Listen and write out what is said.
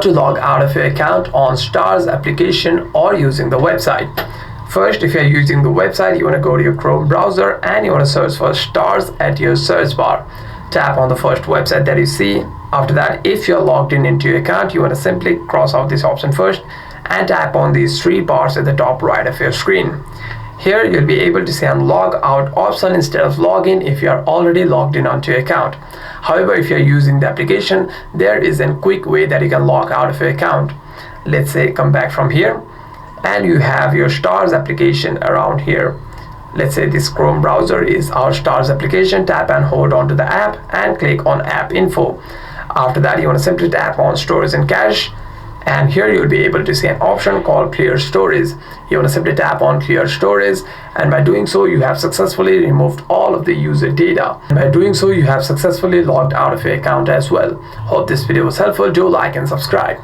To log out of your account on Starz application or using the website. First, if you're using the website, you want to go to your Chrome browser and you want to search for Starz at your search bar. Tap on the first website that you see. After that, if you're logged into your account, you want to simply cross out this option first and tap on these three bars at the top right of your screen. Here you'll be able to see on log out option instead of login if you are already logged in onto your account. However, if you're using the application, there is a quick way that you can log out of your account. Let's say come back from here and you have your Starz application around here. Let's say this Chrome browser is our Starz application. Tap and hold on to the app and click on app info. After that, you want to simply tap on storage and cache. And here you'll be able to see an option called clear storage. You want to simply tap on clear storage, and by doing so you have successfully removed all of the user data. And by doing so you have successfully logged out of your account as well. Hope this video was helpful. Do like and subscribe.